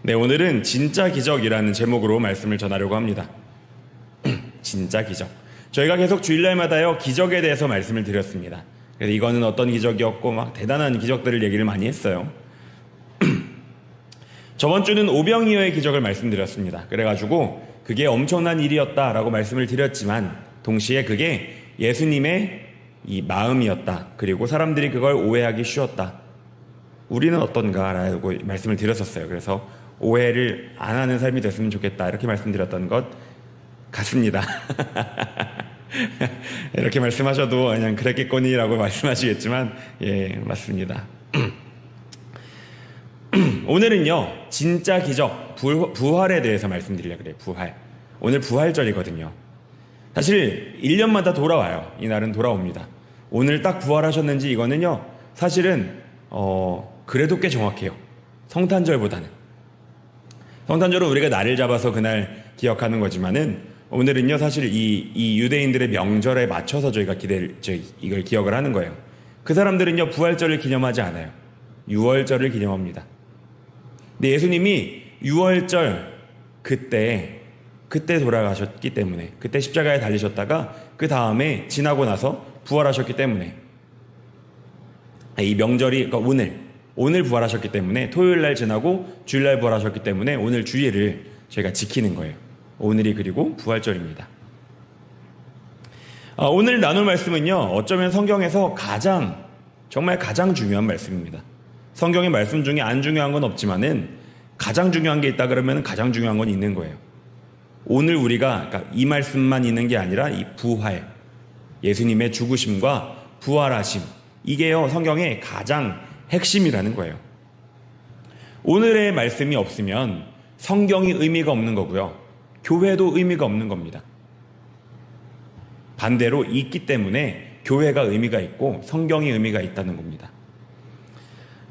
네, 오늘은 진짜 기적이라는 제목으로 말씀을 전하려고 합니다. 진짜 기적. 저희가 계속 주일날마다요, 기적에 대해서 말씀을 드렸습니다. 그래서 이거는 어떤 기적이었고, 막 대단한 기적들을 얘기를 많이 했어요. 저번 주는 오병이어의 기적을 말씀드렸습니다. 그래가지고, 그게 엄청난 일이었다라고 말씀을 드렸지만, 동시에 그게 예수님의 이 마음이었다. 그리고 사람들이 그걸 오해하기 쉬웠다. 우리는 어떤가라고 말씀을 드렸었어요. 그래서 오해를 안 하는 삶이 됐으면 좋겠다. 이렇게 말씀드렸던 것 같습니다. 이렇게 말씀하셔도 그냥 그랬겠거니라고 말씀하시겠지만, 예, 맞습니다. 오늘은요, 진짜 기적, 부활에 대해서 말씀드리려고 그래요. 부활. 오늘 부활절이거든요. 사실 1년마다 돌아와요. 이날은 돌아옵니다. 오늘 딱 부활하셨는지 이거는요, 사실은 그래도 꽤 정확해요. 성탄절보다는. 성탄절은 우리가 날을 잡아서 그날 기억하는 거지만은, 오늘은요, 사실 이 유대인들의 명절에 맞춰서 저희가 이걸 기억을 하는 거예요. 그 사람들은요, 부활절을 기념하지 않아요. 유월절을 기념합니다. 근데 예수님이 유월절 그때 돌아가셨기 때문에, 그때 십자가에 달리셨다가 그 다음에 지나고 나서 부활하셨기 때문에, 이 명절이, 그러니까 오늘 부활하셨기 때문에, 토요일날 지나고 주일날 부활하셨기 때문에 오늘 주일을 저희가 지키는 거예요. 오늘이 그리고 부활절입니다. 오늘 나눌 말씀은요, 어쩌면 성경에서 정말 가장 중요한 말씀입니다. 성경의 말씀 중에 안 중요한 건 없지만은 가장 중요한 게 있다 그러면 가장 중요한 건 있는 거예요. 오늘 우리가, 그러니까 이 말씀만 있는 게 아니라 이 부활, 예수님의 죽으심과 부활하심, 이게요, 성경의 가장 핵심이라는 거예요. 오늘의 말씀이 없으면 성경이 의미가 없는 거고요. 교회도 의미가 없는 겁니다. 반대로 있기 때문에 교회가 의미가 있고 성경이 의미가 있다는 겁니다.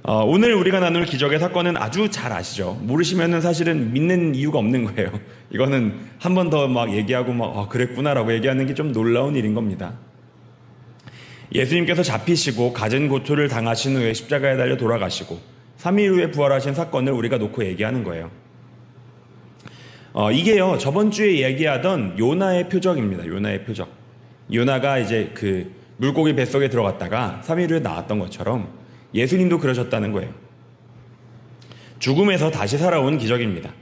오늘 우리가 나눌 기적의 사건은 아주 잘 아시죠? 모르시면은 사실은 믿는 이유가 없는 거예요. 이거는 한 번 더 막 얘기하고 그랬구나라고 얘기하는 게 좀 놀라운 일인 겁니다. 예수님께서 잡히시고 갖은 고초를 당하신 후에 십자가에 달려 돌아가시고 3일 후에 부활하신 사건을 우리가 놓고 얘기하는 거예요. 이게요, 저번 주에 얘기하던 요나의 표적입니다. 요나의 표적. 요나가 이제 그 물고기 뱃속에 들어갔다가 3일 후에 나왔던 것처럼 예수님도 그러셨다는 거예요. 죽음에서 다시 살아온 기적입니다.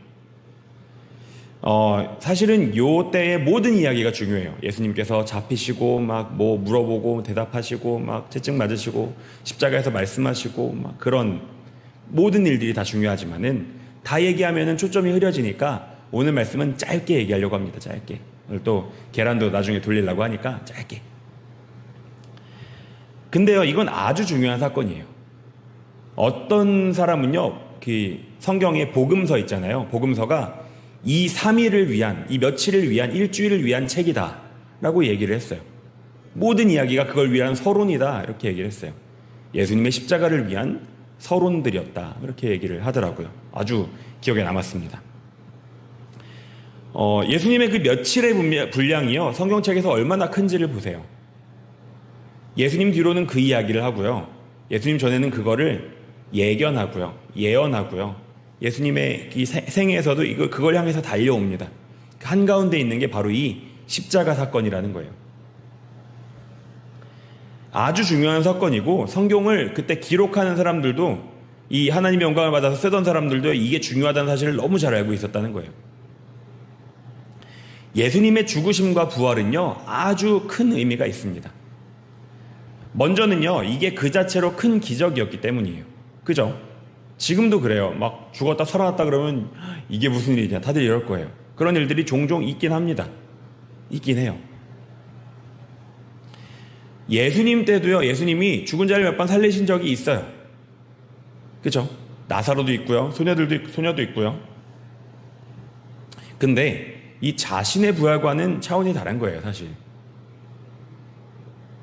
사실은 요 때의 모든 이야기가 중요해요. 예수님께서 잡히시고 막 뭐 물어보고 대답하시고 막 채찍 맞으시고 십자가에서 말씀하시고 막 그런 모든 일들이 다 중요하지만은 다 얘기하면은 초점이 흐려지니까 오늘 말씀은 짧게 얘기하려고 합니다. 짧게. 오늘 또 계란도 나중에 돌리려고 하니까 짧게. 근데요, 이건 아주 중요한 사건이에요. 어떤 사람은요, 그 성경에 복음서 있잖아요. 복음서가 이 3일을 위한, 이 며칠을 위한, 일주일을 위한 책이다 라고 얘기를 했어요. 모든 이야기가 그걸 위한 서론이다 이렇게 얘기를 했어요. 예수님의 십자가를 위한 서론들이었다 이렇게 얘기를 하더라고요. 아주 기억에 남았습니다. 예수님의 그 며칠의 분량이요, 성경책에서 얼마나 큰지를 보세요. 예수님 뒤로는 그 이야기를 하고요, 예수님 전에는 그거를 예견하고요, 예언하고요, 예수님의 이 생애에서도 그걸 향해서 달려옵니다. 한가운데 있는 게 바로 이 십자가 사건이라는 거예요. 아주 중요한 사건이고, 성경을 그때 기록하는 사람들도, 이 하나님의 영광을 받아서 쓰던 사람들도 이게 중요하다는 사실을 너무 잘 알고 있었다는 거예요. 예수님의 죽으심과 부활은요, 아주 큰 의미가 있습니다. 먼저는요, 이게 그 자체로 큰 기적이었기 때문이에요. 그죠? 지금도 그래요. 막 죽었다 살아났다 그러면 이게 무슨 일이냐, 다들 이럴 거예요. 그런 일들이 종종 있긴 합니다. 있긴 해요. 예수님 때도요, 예수님이 죽은 자를 몇 번 살리신 적이 있어요. 그죠? 나사로도 있고요, 소녀도 있고요. 근데 이 자신의 부활과는 차원이 다른 거예요, 사실.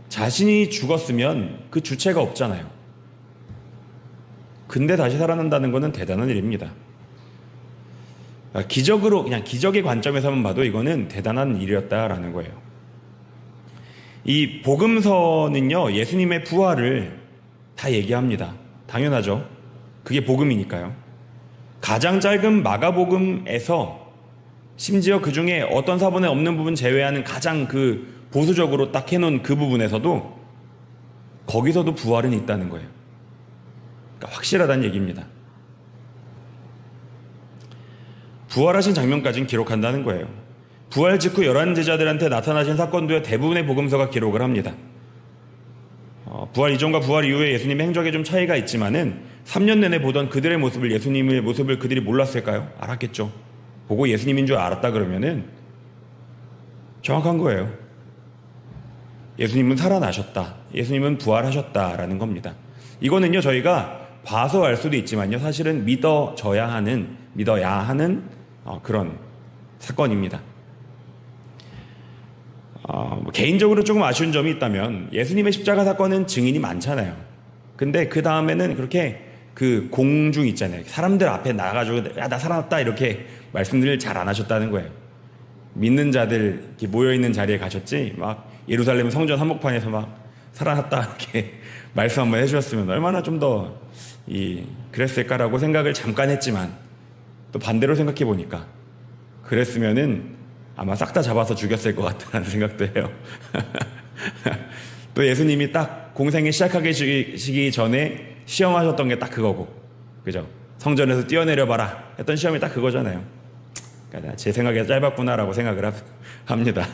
자신이 죽었으면 그 주체가 없잖아요. 근데 다시 살아난다는 것은 대단한 일입니다. 기적으로, 그냥 기적의 관점에서만 봐도 이거는 대단한 일이었다라는 거예요. 이 복음서는요, 예수님의 부활을 다 얘기합니다. 당연하죠. 그게 복음이니까요. 가장 짧은 마가복음에서 심지어 그 중에 어떤 사본에 없는 부분 제외하는 가장 그 보수적으로 딱 해놓은 그 부분에서도 거기서도 부활은 있다는 거예요. 그러니까 확실하다는 얘기입니다. 부활하신 장면까지는 기록한다는 거예요. 부활 직후 11제자들한테 나타나신 사건도요, 대부분의 복음서가 기록을 합니다. 부활 이전과 부활 이후에 예수님의 행적에 좀 차이가 있지만은 3년 내내 보던 그들의 모습을, 예수님의 모습을 그들이 몰랐을까요? 알았겠죠. 보고 예수님인 줄 알았다 그러면은 정확한 거예요. 예수님은 살아나셨다. 예수님은 부활하셨다라는 겁니다. 이거는요, 저희가 봐서 알 수도 있지만요, 사실은 믿어야 하는 그런 사건입니다. 개인적으로 조금 아쉬운 점이 있다면 예수님의 십자가 사건은 증인이 많잖아요. 근데 그 다음에는 그렇게 그 공중 있잖아요. 사람들 앞에 나가가지고 야, 나 살아났다 이렇게 말씀들을 잘 안 하셨다는 거예요. 믿는 자들 이렇게 모여있는 자리에 가셨지 막 예루살렘 성전 한복판에서 막 살아났다 이렇게 말씀 한번 해주셨으면 얼마나 좀 더 그랬을까라고 생각을 잠깐 했지만 또 반대로 생각해 보니까 그랬으면은 아마 싹 다 잡아서 죽였을 것 같다는 생각도 해요. 또 예수님이 딱 공생이 시작하기 전에 시험하셨던 게 딱 그거고, 그죠? 성전에서 뛰어내려봐라 했던 시험이 딱 그거잖아요. 그러니까 제 생각에 짧았구나라고 생각을 합니다.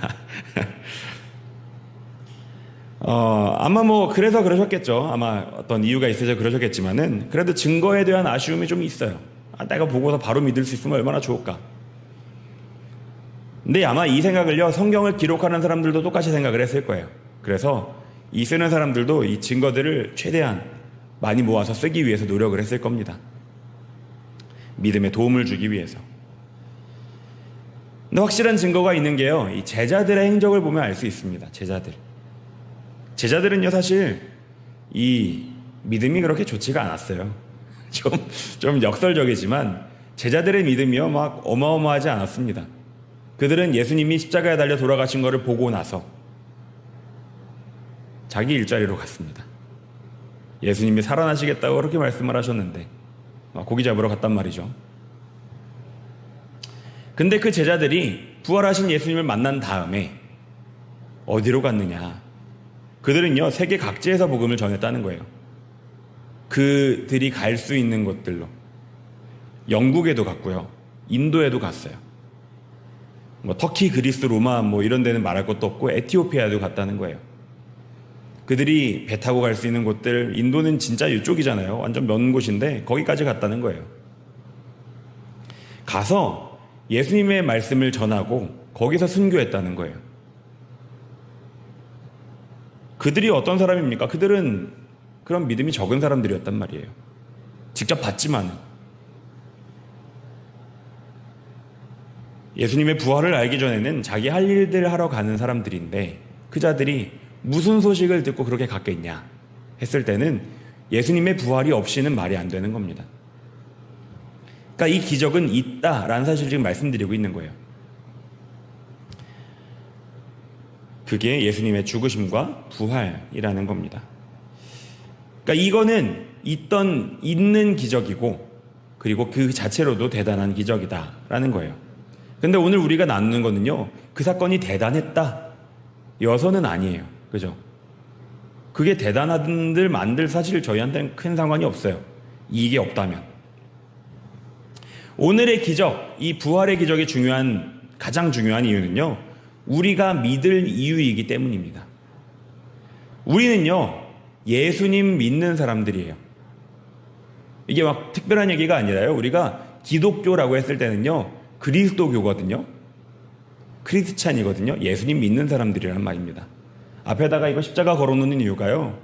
아마 그래서 그러셨겠죠. 아마 어떤 이유가 있어서 그러셨겠지만은, 그래도 증거에 대한 아쉬움이 좀 있어요. 내가 보고서 바로 믿을 수 있으면 얼마나 좋을까. 근데 아마 이 생각을요, 성경을 기록하는 사람들도 똑같이 생각을 했을 거예요. 그래서 이 쓰는 사람들도 이 증거들을 최대한 많이 모아서 쓰기 위해서 노력을 했을 겁니다. 믿음에 도움을 주기 위해서. 근데 확실한 증거가 있는 게요, 이 제자들의 행적을 보면 알 수 있습니다. 제자들은요, 사실 이 믿음이 그렇게 좋지가 않았어요. 좀 역설적이지만 제자들의 믿음이요, 막 어마어마하지 않았습니다. 그들은 예수님이 십자가에 달려 돌아가신 것을 보고 나서 자기 일자리로 갔습니다. 예수님이 살아나시겠다고 그렇게 말씀을 하셨는데 고기 잡으러 갔단 말이죠. 근데 그 제자들이 부활하신 예수님을 만난 다음에 어디로 갔느냐? 그들은요, 세계 각지에서 복음을 전했다는 거예요. 그들이 갈 수 있는 곳들로. 영국에도 갔고요, 인도에도 갔어요. 터키, 그리스, 로마 이런 데는 말할 것도 없고 에티오피아도 갔다는 거예요. 그들이 배 타고 갈 수 있는 곳들, 인도는 진짜 이쪽이잖아요. 완전 먼 곳인데 거기까지 갔다는 거예요. 가서 예수님의 말씀을 전하고 거기서 순교했다는 거예요. 그들이 어떤 사람입니까? 그들은 그런 믿음이 적은 사람들이었단 말이에요. 직접 봤지만은. 예수님의 부활을 알기 전에는 자기 할 일들을 하러 가는 사람들인데 그 자들이 무슨 소식을 듣고 그렇게 갔겠냐 했을 때는 예수님의 부활이 없이는 말이 안 되는 겁니다. 그러니까 이 기적은 있다라는 사실을 지금 말씀드리고 있는 거예요. 그게 예수님의 죽으심과 부활이라는 겁니다. 그러니까 이거는 있는 기적이고 그리고 그 자체로도 대단한 기적이다라는 거예요. 근데 오늘 우리가 나누는 거는요, 그 사건이 대단했다 여서는 아니에요. 그죠? 그게 대단한들 만들 사실 저희한테는 큰 상관이 없어요. 이게 없다면. 오늘의 기적, 이 부활의 기적이 가장 중요한 이유는요, 우리가 믿을 이유이기 때문입니다. 우리는요, 예수님 믿는 사람들이에요. 이게 막 특별한 얘기가 아니라요, 우리가 기독교라고 했을 때는요, 그리스도교거든요. 크리스찬이거든요. 예수님 믿는 사람들이란 말입니다. 앞에다가 이거 십자가 걸어놓는 이유가요,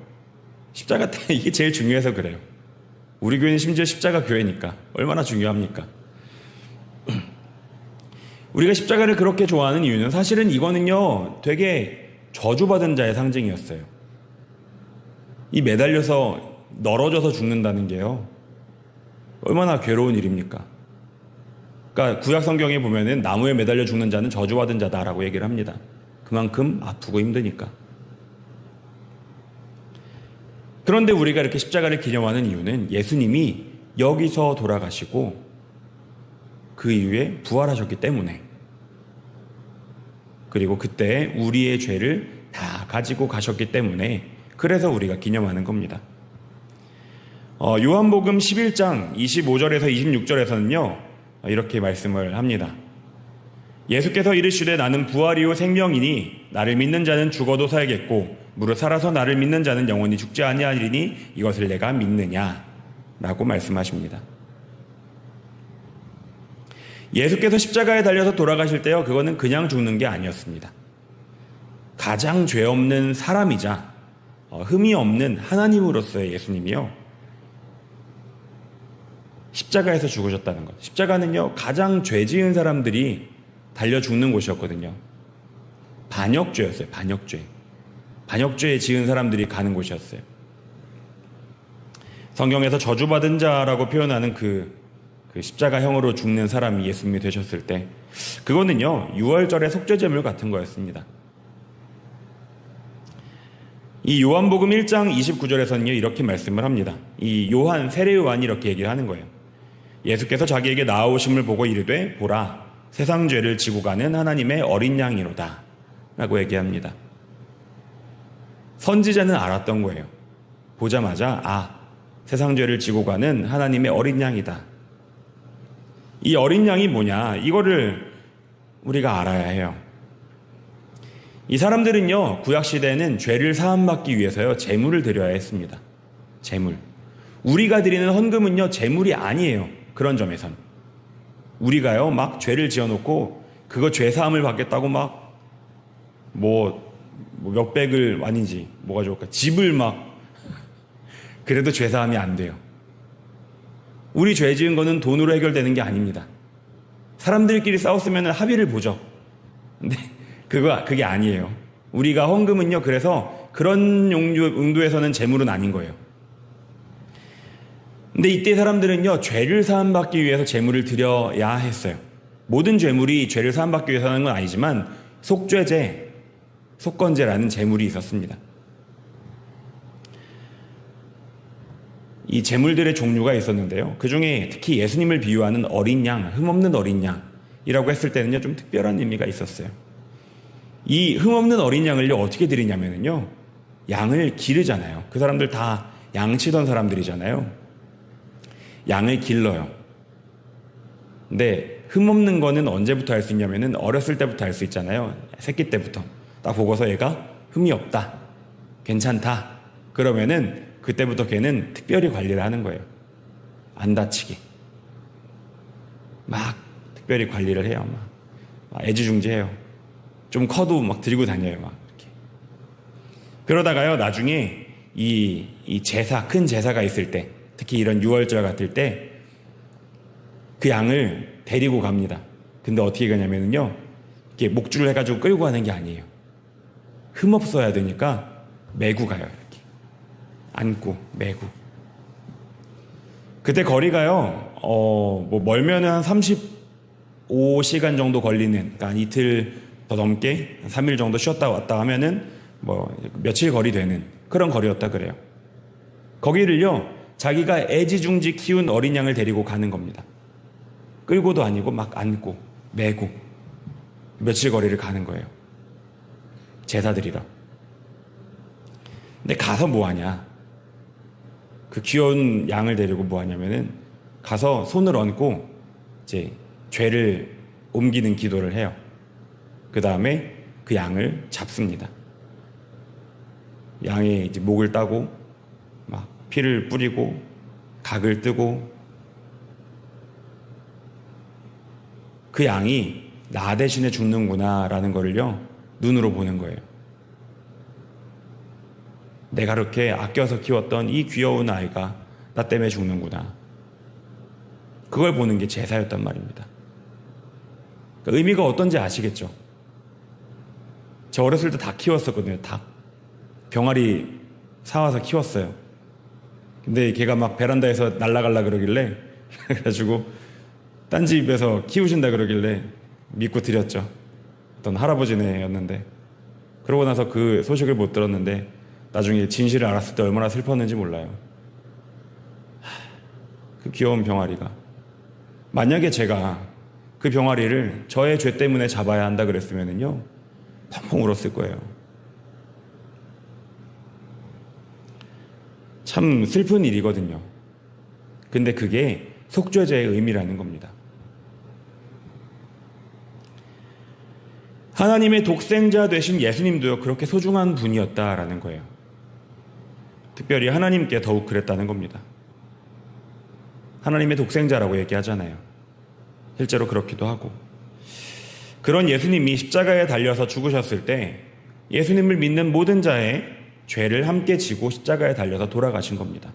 십자가 때 이게 제일 중요해서 그래요. 우리 교회는 심지어 십자가 교회니까 얼마나 중요합니까? 우리가 십자가를 그렇게 좋아하는 이유는 사실은 이거는요, 되게 저주받은 자의 상징이었어요. 이 매달려서 널어져서 죽는다는 게요, 얼마나 괴로운 일입니까? 그러니까 구약 성경에 보면은 나무에 매달려 죽는 자는 저주받은 자다라고 얘기를 합니다. 그만큼 아프고 힘드니까. 그런데 우리가 이렇게 십자가를 기념하는 이유는 예수님이 여기서 돌아가시고 그 이후에 부활하셨기 때문에, 그리고 그때 우리의 죄를 다 가지고 가셨기 때문에, 그래서 우리가 기념하는 겁니다. 요한복음 11장 25절에서 26절에서는요 이렇게 말씀을 합니다. 예수께서 이르시되 나는 부활이요 생명이니 나를 믿는 자는 죽어도 살겠고 무릇 살아서 나를 믿는 자는 영원히 죽지 아니하리니 이것을 내가 믿느냐 라고 말씀하십니다. 예수께서 십자가에 달려서 돌아가실 때요, 그거는 그냥 죽는 게 아니었습니다. 가장 죄 없는 사람이자 흠이 없는 하나님으로서의 예수님이요, 십자가에서 죽으셨다는 것. 십자가는요, 가장 죄 지은 사람들이 달려 죽는 곳이었거든요. 반역죄였어요. 반역죄 지은 사람들이 가는 곳이었어요. 성경에서 저주받은 자라고 표현하는 그 십자가형으로 죽는 사람이 예수님이 되셨을 때, 그거는요 유월절의 속죄제물 같은 거였습니다. 이 요한복음 1장 29절에서는요 이렇게 말씀을 합니다. 이 세례 요한이 이렇게 얘기를 하는 거예요. 예수께서 자기에게 나아오심을 보고 이르되 보라 세상 죄를 지고 가는 하나님의 어린 양이로다 라고 얘기합니다. 선지자는 알았던 거예요. 보자마자 세상 죄를 지고 가는 하나님의 어린 양이다. 이 어린 양이 뭐냐, 이거를 우리가 알아야 해요. 이 사람들은요 구약시대에는 죄를 사함받기 위해서요 제물을 드려야 했습니다. 제물. 우리가 드리는 헌금은요 제물이 아니에요. 그런 점에선 우리가요 막 죄를 지어놓고 그거 죄사함을 받겠다고 막 몇백을 아닌지 뭐가 좋을까, 집을 막, 그래도 죄사함이 안 돼요. 우리 죄 지은 거는 돈으로 해결되는 게 아닙니다. 사람들끼리 싸웠으면 합의를 보죠. 근데 그게 아니에요. 우리가 헌금은요 그래서 그런 용도에서는 제물은 아닌 거예요. 근데 이때 사람들은요 죄를 사함받기 위해서 제물을 드려야 했어요. 모든 제물이 죄를 사함받기 위해서 하는 건 아니지만 속죄제, 속건제라는 제물이 있었습니다. 이 제물들의 종류가 있었는데요, 그 중에 특히 예수님을 비유하는 어린 양, 흠없는 어린 양이라고 했을 때는요 좀 특별한 의미가 있었어요. 이 흠없는 어린 양을요 어떻게 드리냐면요, 양을 기르잖아요. 그 사람들 다 양치던 사람들이잖아요. 양을 길러요. 근데 흠없는 거는 언제부터 할 수 있냐면은 어렸을 때부터 할 수 있잖아요. 새끼 때부터 딱 보고서 얘가 흠이 없다, 괜찮다, 그러면은 그때부터 걔는 특별히 관리를 하는 거예요. 안 다치게 막 특별히 관리를 해요. 막 애지중지해요. 좀 커도 막 들고 다녀요. 막 이렇게. 그러다가요 나중에 이 제사, 큰 제사가 있을 때, 특히 이런 유월절 같을 때 그 양을 데리고 갑니다. 근데 어떻게 가냐면요, 이렇게 목줄을 해가지고 끌고 가는 게 아니에요. 흠없어야 되니까 메고 가요. 이렇게 안고 메고. 그때 거리가요 멀면은 한 35시간 정도 걸리는, 그러니까 이틀 더 넘게 3일 정도 쉬었다 왔다 하면은 며칠 거리 되는 그런 거리였다 그래요. 거기를요 자기가 애지중지 키운 어린 양을 데리고 가는 겁니다. 끌고도 아니고 막 안고 메고 며칠 거리를 가는 거예요. 제사 드리러. 근데 가서 뭐 하냐, 그 귀여운 양을 데리고 뭐 하냐면은 가서 손을 얹고 이제 죄를 옮기는 기도를 해요. 그 다음에 그 양을 잡습니다. 양의 이제 목을 따고 막 피를 뿌리고 각을 뜨고, 그 양이 나 대신에 죽는구나라는 거를요 눈으로 보는 거예요. 내가 그렇게 아껴서 키웠던 이 귀여운 아이가 나 때문에 죽는구나. 그걸 보는 게 제사였단 말입니다. 그러니까 의미가 어떤지 아시겠죠? 저 어렸을 때 닭 키웠었거든요. 닭. 병아리 사와서 키웠어요. 근데 걔가 막 베란다에서 날아갈라 그러길래 그래가지고 딴 집에서 키우신다 그러길래 믿고 드렸죠. 어떤 할아버지네였는데, 그러고 나서 그 소식을 못 들었는데 나중에 진실을 알았을 때 얼마나 슬펐는지 몰라요. 그 귀여운 병아리가. 만약에 제가 그 병아리를 저의 죄 때문에 잡아야 한다 그랬으면요 펑펑 울었을 거예요. 참 슬픈 일이거든요. 근데 그게 속죄제의 의미라는 겁니다. 하나님의 독생자 되신 예수님도요 그렇게 소중한 분이었다라는 거예요. 특별히 하나님께 더욱 그랬다는 겁니다. 하나님의 독생자라고 얘기하잖아요. 실제로 그렇기도 하고. 그런 예수님이 십자가에 달려서 죽으셨을 때 예수님을 믿는 모든 자의 죄를 함께 지고 십자가에 달려서 돌아가신 겁니다.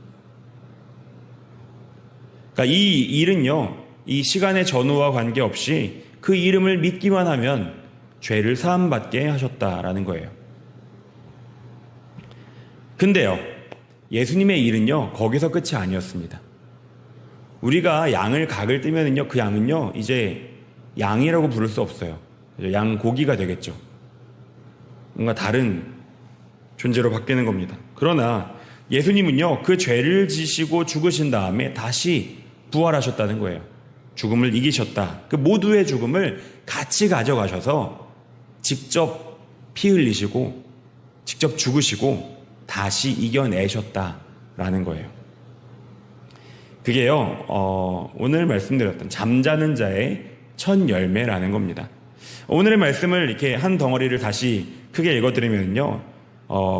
그러니까 이 일은요, 이 시간의 전후와 관계없이 그 이름을 믿기만 하면 죄를 사함받게 하셨다라는 거예요. 근데요, 예수님의 일은요, 거기서 끝이 아니었습니다. 우리가 양을 각을 뜨면은요, 그 양은요, 이제 양이라고 부를 수 없어요. 양고기가 되겠죠. 뭔가 다른 존재로 바뀌는 겁니다. 그러나 예수님은요, 그 죄를 지시고 죽으신 다음에 다시 부활하셨다는 거예요. 죽음을 이기셨다. 그 모두의 죽음을 같이 가져가셔서 직접 피 흘리시고 직접 죽으시고 다시 이겨내셨다라는 거예요. 그게요, 오늘 말씀드렸던 잠자는 자의 첫 열매라는 겁니다. 오늘의 말씀을 이렇게 한 덩어리를 다시 크게 읽어드리면요,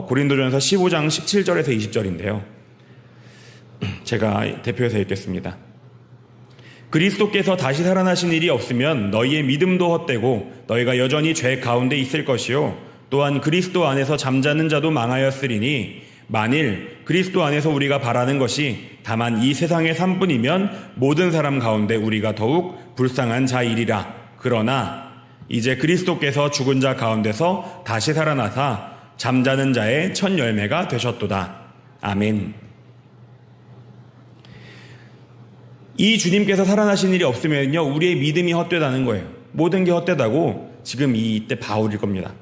고린도전서 15장 17절에서 20절인데요. 제가 대표해서 읽겠습니다. 그리스도께서 다시 살아나신 일이 없으면 너희의 믿음도 헛되고 너희가 여전히 죄 가운데 있을 것이요 또한 그리스도 안에서 잠자는 자도 망하였으리니 만일 그리스도 안에서 우리가 바라는 것이 다만 이 세상의 삶뿐이면 모든 사람 가운데 우리가 더욱 불쌍한 자이리라. 그러나 이제 그리스도께서 죽은 자 가운데서 다시 살아나사 잠자는 자의 첫 열매가 되셨도다. 아멘. 이 주님께서 살아나신 일이 없으면요, 우리의 믿음이 헛되다는 거예요. 모든 게 헛되다고 지금 이때 바울일 겁니다.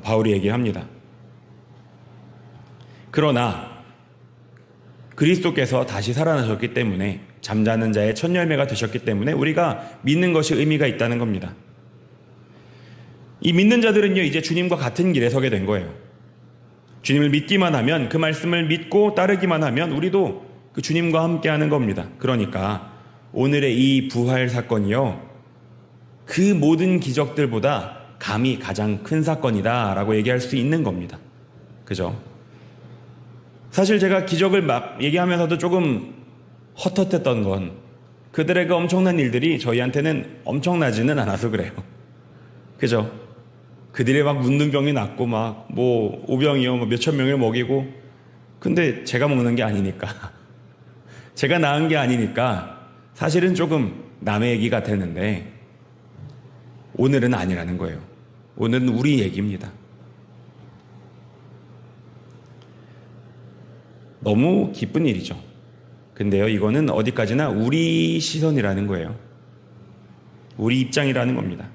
바울이 얘기합니다. 그러나 그리스도께서 다시 살아나셨기 때문에 잠자는 자의 첫 열매가 되셨기 때문에 우리가 믿는 것이 의미가 있다는 겁니다. 이 믿는 자들은요, 이제 주님과 같은 길에 서게 된 거예요. 주님을 믿기만 하면, 그 말씀을 믿고 따르기만 하면 우리도 그 주님과 함께 하는 겁니다. 그러니까 오늘의 이 부활 사건이요, 그 모든 기적들보다 감히 가장 큰 사건이다라고 얘기할 수 있는 겁니다. 그죠? 사실 제가 기적을 막 얘기하면서도 조금 헛헛했던 건 그들의 그 엄청난 일들이 저희한테는 엄청나지는 않아서 그래요. 그죠? 그들이 막 문둥병이 낫고 막 뭐 오병이요 뭐 몇천 명을 먹이고, 근데 제가 먹는 게 아니니까 제가 낳은 게 아니니까 사실은 조금 남의 얘기 같았는데 오늘은 아니라는 거예요. 오늘은 우리 얘기입니다. 너무 기쁜 일이죠. 근데요, 이거는 어디까지나 우리 시선이라는 거예요. 우리 입장이라는 겁니다.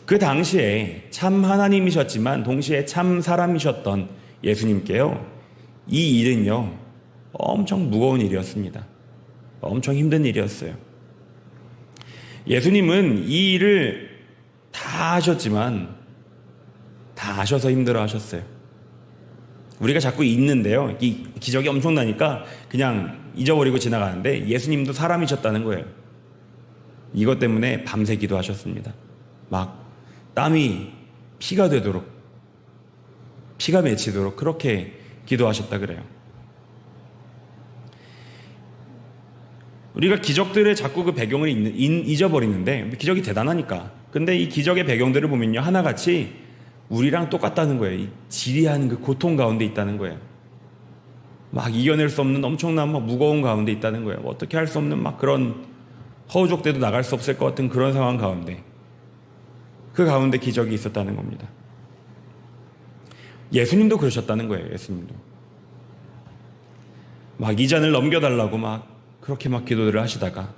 그 당시에 참 하나님이셨지만 동시에 참 사람이셨던 예수님께요, 이 일은요 엄청 무거운 일이었습니다. 엄청 힘든 일이었어요. 예수님은 이 일을 다 하셨지만 다 아셔서 힘들어 하셨어요. 우리가 자꾸 잊는데요, 이 기적이 엄청나니까 그냥 잊어버리고 지나가는데 예수님도 사람이셨다는 거예요. 이것 때문에 밤새 기도하셨습니다. 막 땀이 피가 되도록, 피가 맺히도록 그렇게 기도하셨다 그래요. 우리가 기적들의 자꾸 그 배경을 잊어버리는데 기적이 대단하니까. 근데 이 기적의 배경들을 보면요, 하나같이 우리랑 똑같다는 거예요. 이 지리한 그 고통 가운데 있다는 거예요. 막 이겨낼 수 없는 엄청난 막 무거운 가운데 있다는 거예요. 어떻게 할 수 없는 막 그런 허우적대도 나갈 수 없을 것 같은 그런 상황 가운데, 그 가운데 기적이 있었다는 겁니다. 예수님도 그러셨다는 거예요. 예수님도 막 이 잔을 넘겨달라고 막 그렇게 막 기도를 하시다가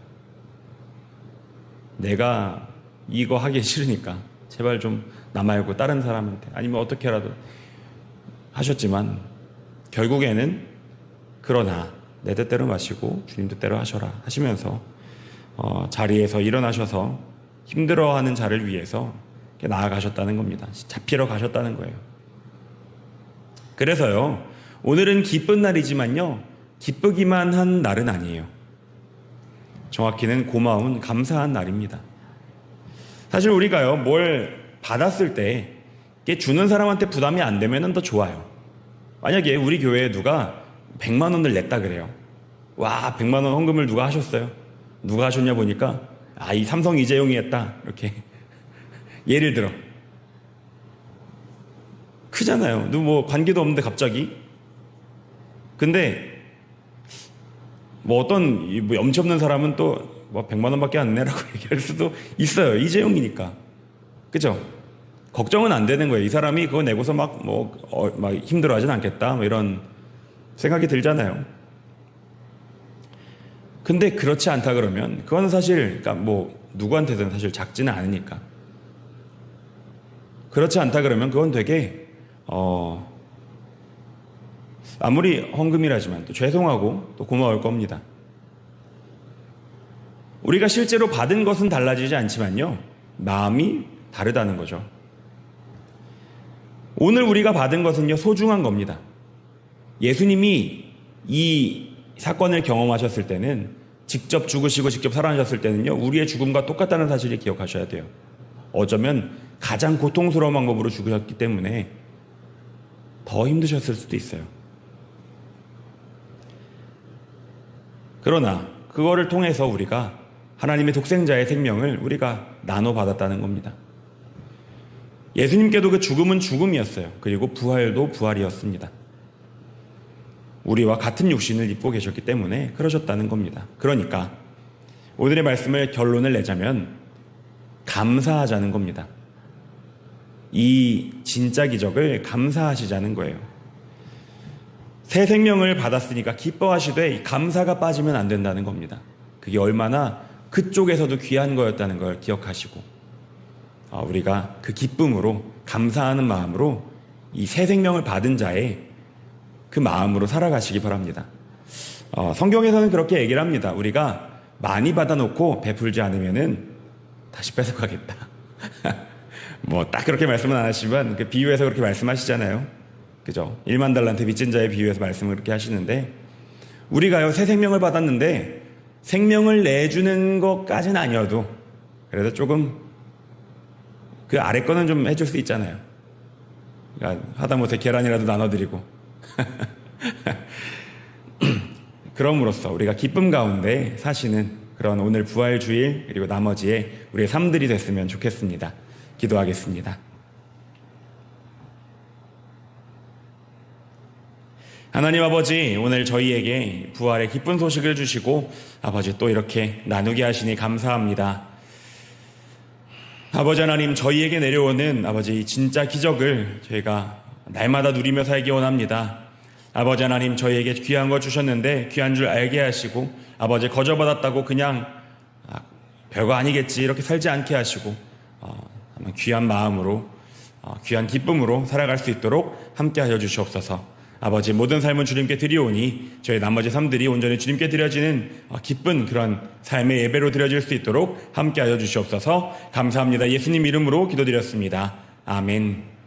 내가 이거 하기 싫으니까 제발 좀 나 말고 다른 사람한테, 아니면 어떻게라도 하셨지만 결국에는 그러나 내 뜻대로 마시고 주님 뜻대로 하셔라 하시면서 자리에서 일어나셔서 힘들어하는 자를 위해서 나아가셨다는 겁니다. 잡히러 가셨다는 거예요. 그래서요, 오늘은 기쁜 날이지만요, 기쁘기만 한 날은 아니에요. 정확히는 고마운, 감사한 날입니다. 사실 우리가요, 뭘 받았을 때 주는 사람한테 부담이 안 되면 더 좋아요. 만약에 우리 교회에 누가 100만 원을 냈다 그래요. 와, 100만 원 헌금을 누가 하셨어요? 누가 하셨냐 보니까 이 삼성 이재용이 했다. 이렇게 예를 들어. 크잖아요. 뭐 관계도 없는데 갑자기. 근데 뭐 어떤 뭐 염치 없는 사람은 또 뭐 100만 원밖에 안 내라고 얘기할 수도 있어요. 이재용이니까. 그죠? 걱정은 안 되는 거예요. 이 사람이 그거 내고서 막 힘들어하진 않겠다. 뭐 이런 생각이 들잖아요. 근데 그렇지 않다 그러면 그건 사실 그러니까 뭐 누구한테든 사실 작지는 않으니까. 그렇지 않다 그러면 그건 되게 아무리 헌금이라지만 또 죄송하고 또 고마울 겁니다. 우리가 실제로 받은 것은 달라지지 않지만요, 마음이 다르다는 거죠. 오늘 우리가 받은 것은요, 소중한 겁니다. 예수님이 이 사건을 경험하셨을 때는, 직접 죽으시고 직접 살아나셨을 때는요, 우리의 죽음과 똑같다는 사실을 기억하셔야 돼요. 어쩌면 가장 고통스러운 방법으로 죽으셨기 때문에 더 힘드셨을 수도 있어요. 그러나 그거를 통해서 우리가 하나님의 독생자의 생명을 우리가 나눠받았다는 겁니다. 예수님께도 그 죽음은 죽음이었어요. 그리고 부활도 부활이었습니다. 우리와 같은 육신을 입고 계셨기 때문에 그러셨다는 겁니다. 그러니까 오늘의 말씀을 결론을 내자면 감사하자는 겁니다. 이 진짜 기적을 감사하시자는 거예요. 새 생명을 받았으니까 기뻐하시되 감사가 빠지면 안 된다는 겁니다. 그게 얼마나 그쪽에서도 귀한 거였다는 걸 기억하시고 우리가 그 기쁨으로 감사하는 마음으로 이 새 생명을 받은 자의 그 마음으로 살아가시기 바랍니다. 성경에서는 그렇게 얘기를 합니다. 우리가 많이 받아놓고 베풀지 않으면은 다시 뺏어가겠다. 뭐 딱 그렇게 말씀은 안 하시지만 그 비유에서 그렇게 말씀하시잖아요. 그죠? 1만 달란트 빚진 자의 비유에서 말씀을 그렇게 하시는데, 우리가요 새 생명을 받았는데 생명을 내주는 것까지는 아니어도 그래도 조금 그 아래 거는 좀 해줄 수 있잖아요. 그러니까 하다못해 계란이라도 나눠드리고 그럼으로써 우리가 기쁨 가운데 사시는 그런 오늘 부활주일 그리고 나머지의 우리의 삶들이 됐으면 좋겠습니다. 기도하겠습니다. 하나님 아버지, 오늘 저희에게 부활의 기쁜 소식을 주시고 아버지 또 이렇게 나누게 하시니 감사합니다. 아버지 하나님, 저희에게 내려오는 아버지 진짜 기적을 저희가 날마다 누리며 살기 원합니다. 아버지 하나님, 저희에게 귀한 거 주셨는데 귀한 줄 알게 하시고 아버지 거저받았다고 그냥 별거 아니겠지 이렇게 살지 않게 하시고 귀한 마음으로 귀한 기쁨으로 살아갈 수 있도록 함께 하여 주시옵소서. 아버지, 모든 삶은 주님께 드리오니 저희 나머지 삶들이 온전히 주님께 드려지는 기쁜 그런 삶의 예배로 드려질 수 있도록 함께 하여 주시옵소서. 감사합니다. 예수님 이름으로 기도드렸습니다. 아멘.